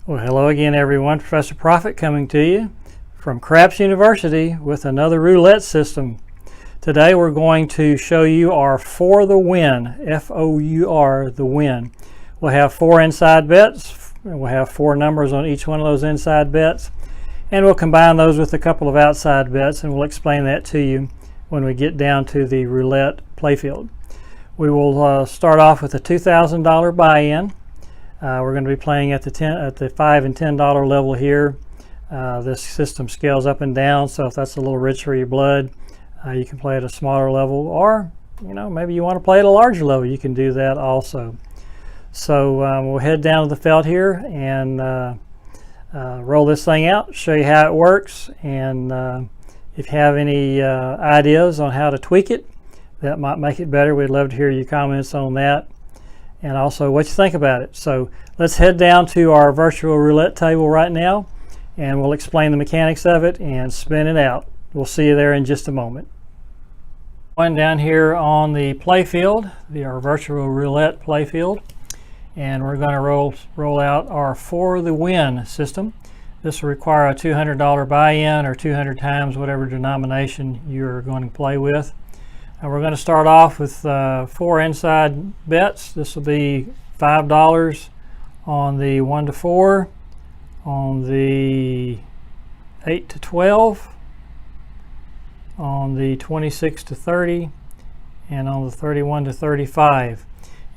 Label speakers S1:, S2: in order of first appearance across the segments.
S1: Well, hello again, everyone. Professor Profit coming to you from Craps University with another roulette system. Today we're going to show you our For the Win, F-O-U-R, the win. We'll have 4 inside bets. We'll have 4 numbers on each one of those inside bets. And we'll combine those with a couple of outside bets, and we'll explain that to you when we get down to the roulette playfield. We will start off with a $2,000 buy-in. We're going to be playing at the $5 and $10 level here. This system scales up and down, so if that's a little rich for your blood, you can play at a smaller level, or maybe you want to play at a larger level. You can do that also. So we'll head down to the felt here and roll this thing out, show you how it works, and if you have any ideas on how to tweak it that might make it better, we'd love to hear your comments on that, and also what you think about it. So let's head down to our virtual roulette table right now, and we'll explain the mechanics of it and spin it out. We'll see you there in just a moment. Going down here on the playfield, our virtual roulette playfield, and we're going to roll out our For the Win system. This will require a $200 buy-in, or 200 times whatever denomination you're going to play with. We're going to start off with 4 inside bets. This will be $5 on the 1 to 4, on the 8 to 12, on the 26 to 30, and on the 31 to 35.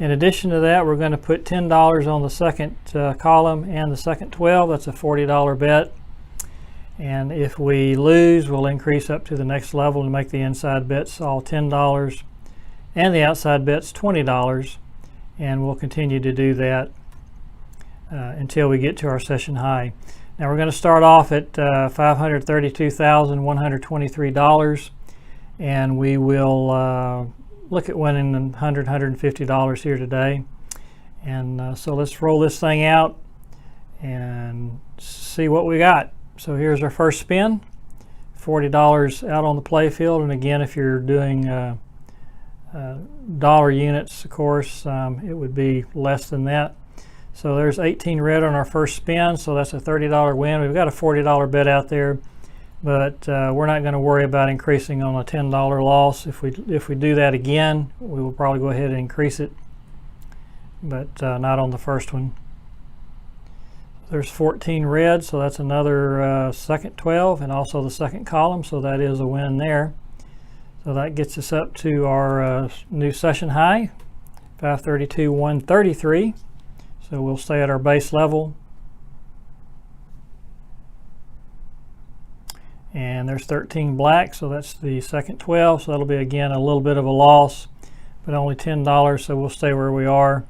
S1: In addition to that, we're going to put $10 on the second column and the second 12. That's a $40 bet. And if we lose, we'll increase up to the next level and make the inside bets all $10 and the outside bets $20. And we'll continue to do that until we get to our session high. Now we're going to start off at $532,123, and we will look at winning $100, $150 here today. And so let's roll this thing out and see what we got. So here's our first spin, $40 out on the playfield. And again, if you're doing dollar units, of course, it would be less than that. So there's 18 red on our first spin, so that's a $30 win. We've got a $40 bet out there, but we're not going to worry about increasing on a $10 loss. If we do that again, we will probably go ahead and increase it, but not on the first one. There's 14 red, so that's another second 12, and also the second column, so that is a win there. So that gets us up to our new session high, 532,133. So we'll stay at our base level. And there's 13 black, so that's the second 12, so that'll be again a little bit of a loss, but only $10, so we'll stay where we are.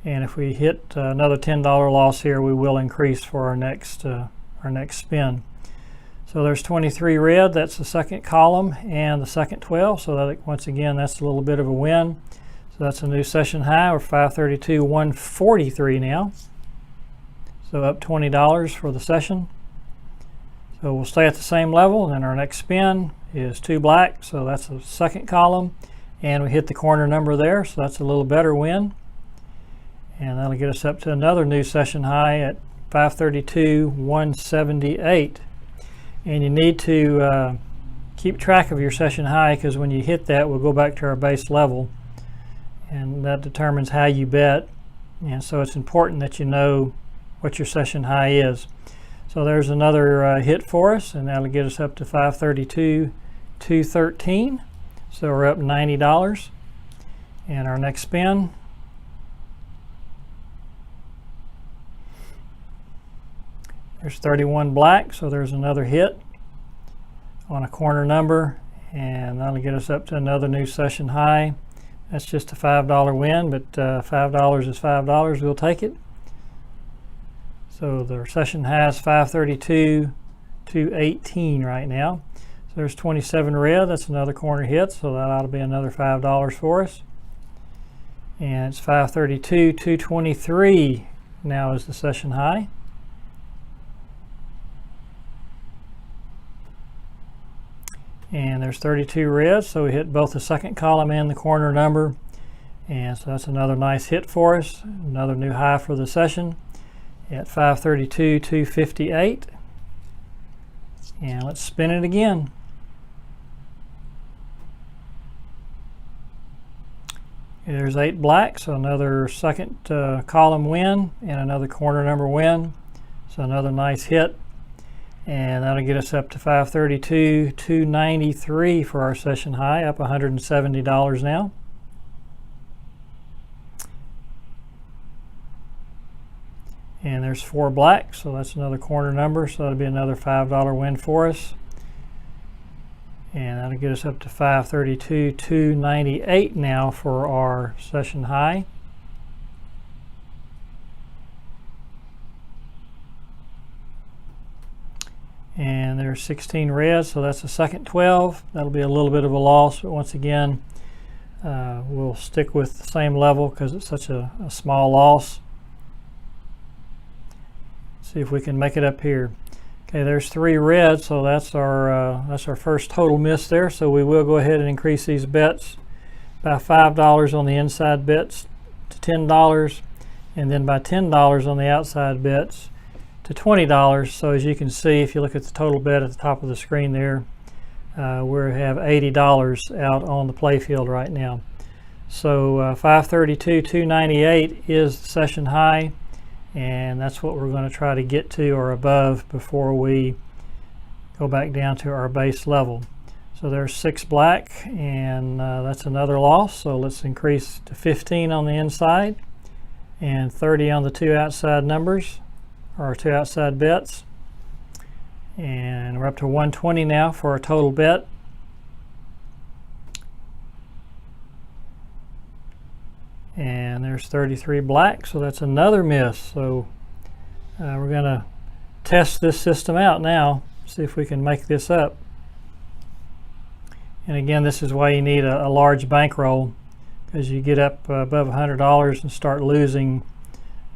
S1: And if we hit another $10 loss here, we will increase for our next spin. So there's 23 red, that's the second column and the second 12, so that, once again, that's a little bit of a win. So that's a new session high. We're 532,143 now, so up $20 for the session. So we'll stay at the same level, and then our next spin is 2 black, so that's the second column, and we hit the corner number there, so that's a little better win. And that'll get us up to another new session high at 532,178. And you need to keep track of your session high, because when you hit that, we'll go back to our base level, and that determines how you bet. And so it's important that you know what your session high is. So there's another hit for us, and that'll get us up to 532,213. So we're up $90. And our next spin, there's 31 black, so there's another hit on a corner number, and that'll get us up to another new session high. That's just a $5 win, but $5 is $5. We'll take it. So the session high is 532,218 right now. So there's 27 red. That's another corner hit, so that ought to be another $5 for us. And it's 532,223 now is the session high. And there's 32 red, so we hit both the second column and the corner number. And so that's another nice hit for us, another new high for the session. at 532, 258. And let's spin it again. There's 8 black, so another second column win and another corner number win. So another nice hit. And that'll get us up to 532, 293 for our session high, up $170 now. And there's 4 black, so that's another corner number, so that'll be another $5 win for us. And that'll get us up to 532, 298 now for our session high. And there's 16 reds, so that's the second 12. That'll be a little bit of a loss, but once again, we'll stick with the same level because it's such a small loss. See if we can make it up here. Okay, there's 3 reds, so that's our first total miss there. So we will go ahead and increase these bets by $5 on the inside bets to $10, and then by $10 on the outside bets to $20. So as you can see, if you look at the total bet at the top of the screen there, we have $80 out on the play field right now. So 532, 298 is the session high. And that's what we're going to try to get to or above before we go back down to our base level. So there's 6 black, and that's another loss. So let's increase to 15 on the inside and 30 on the 2 outside numbers, or 2 outside bets. And we're up to 120 now for our total bet. And there's 33 black, so that's another miss. So we're going to test this system out now, see if we can make this up. And again, this is why you need a large bankroll, because you get up above $100 and start losing.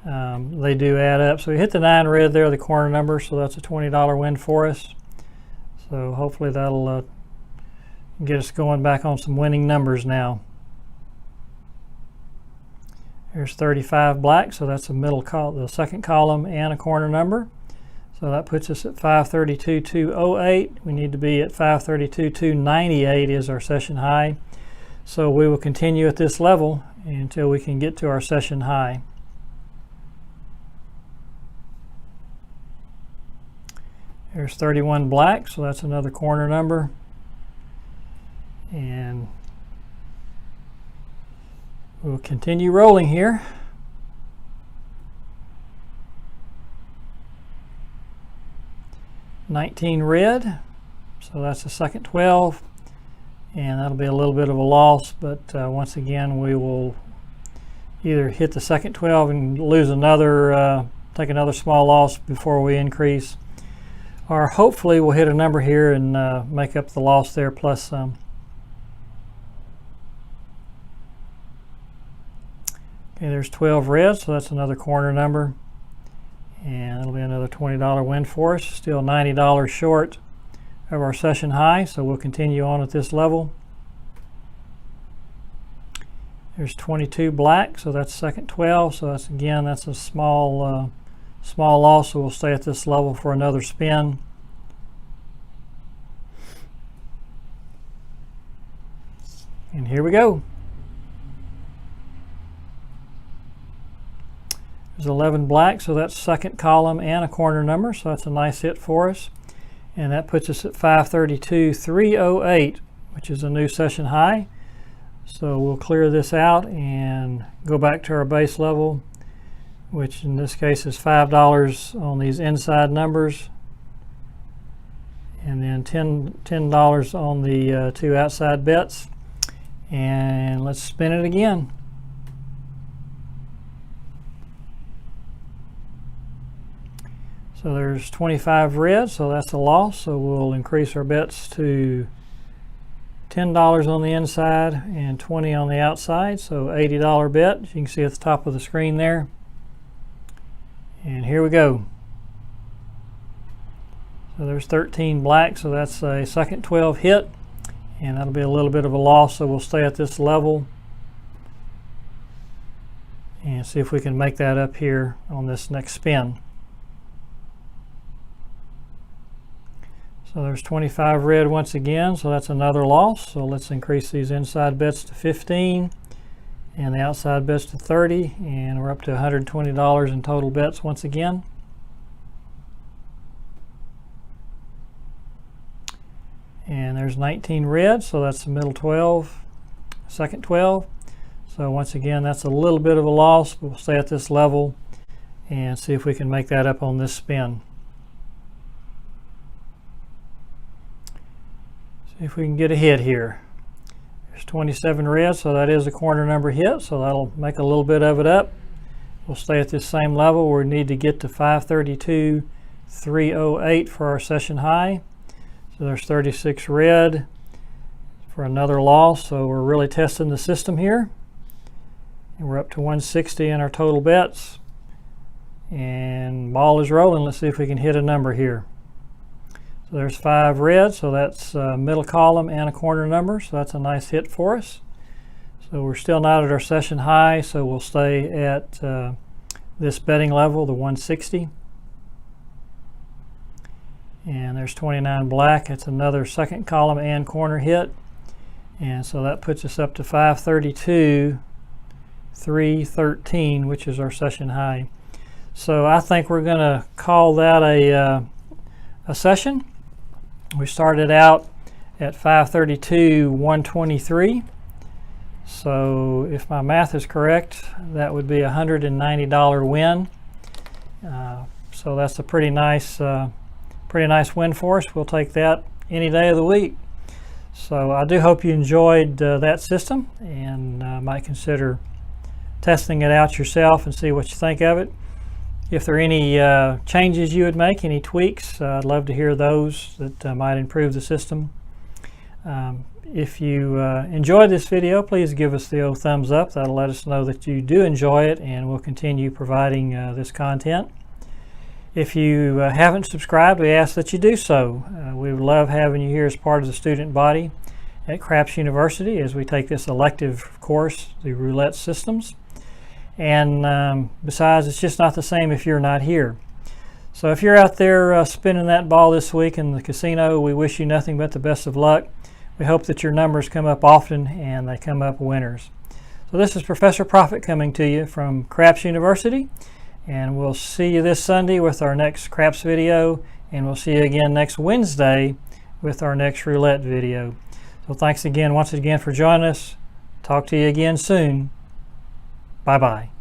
S1: They do add up. So we hit the 9 red there, the corner number, so that's a $20 win for us. So hopefully that'll get us going back on some winning numbers now. Here's 35 black, so that's the second column and a corner number. So that puts us at 532, 208. We need to be at 532, 298 is our session high. So we will continue at this level until we can get to our session high. Here's 31 black, so that's another corner number. And we'll continue rolling here. $19 red, so that's the second 12, and that'll be a little bit of a loss, but once again we will either hit the second 12 and lose another, take another small loss before we increase, or hopefully we'll hit a number here and make up the loss there plus some. Okay, there's 12 red, so that's another corner number, and it'll be another $20 win for us. Still $90 short of our session high, so we'll continue on at this level. There's 22 black, so that's second 12, so that's a small loss, so we'll stay at this level for another spin. And here we go. There's 11 black, so that's second column and a corner number, so that's a nice hit for us. And that puts us at 532, 308, which is a new session high. So we'll clear this out and go back to our base level, which in this case is $5 on these inside numbers, and then $10 on the 2 outside bets. And let's spin it again. So there's 25 red, so that's a loss. So we'll increase our bets to $10 on the inside and $20 on the outside. So $80 bet, as you can see at the top of the screen there. And here we go. So there's 13 black, so that's a second 12 hit, and that'll be a little bit of a loss, so we'll stay at this level. and see if we can make that up here on this next spin. So there's 25 red once again, so that's another loss. So let's increase these inside bets to 15 and the outside bets to 30, and we're up to $120 in total bets once again. And there's 19 red, so that's the middle 12, second 12. So once again, that's a little bit of a loss, but we'll stay at this level and see if we can make that up on this spin. See if we can get a hit here. There's 27 red, so that is a corner number hit, so that'll make a little bit of it up. We'll stay at this same level. We need to get to 532.308 for our session high. So there's 36 red for another loss, so we're really testing the system here. And we're up to 160 in our total bets. And ball is rolling. Let's see if we can hit a number here. So there's 5 red, so that's middle column and a corner number, so that's a nice hit for us. So we're still not at our session high, so we'll stay at this betting level, the 160. And there's 29 black. That's another second column and corner hit. And so that puts us up to 532.313, which is our session high. So I think we're going to call that a session. We started out at 532.123. So if my math is correct, that would be a $190 win. So that's a pretty nice win for us. We'll take that any day of the week. So I do hope you enjoyed that system and might consider testing it out yourself and see what you think of it. If there are any changes you would make, any tweaks, I'd love to hear those that might improve the system. If you enjoyed this video, please give us the old thumbs up. That'll let us know that you do enjoy it, and we'll continue providing this content. If you haven't subscribed, we ask that you do so. We would love having you here as part of the student body at Craps University as we take this elective course, the Roulette systems. And besides, it's just not the same if you're not here. So if you're out there spinning that ball this week in the casino, we wish you nothing but the best of luck. We hope that your numbers come up often and they come up winners. So this is Professor Profit coming to you from Craps University, and we'll see you this Sunday with our next Craps video, and we'll see you again next Wednesday with our next Roulette video. So thanks again, once again, for joining us. Talk to you again soon. Bye-bye.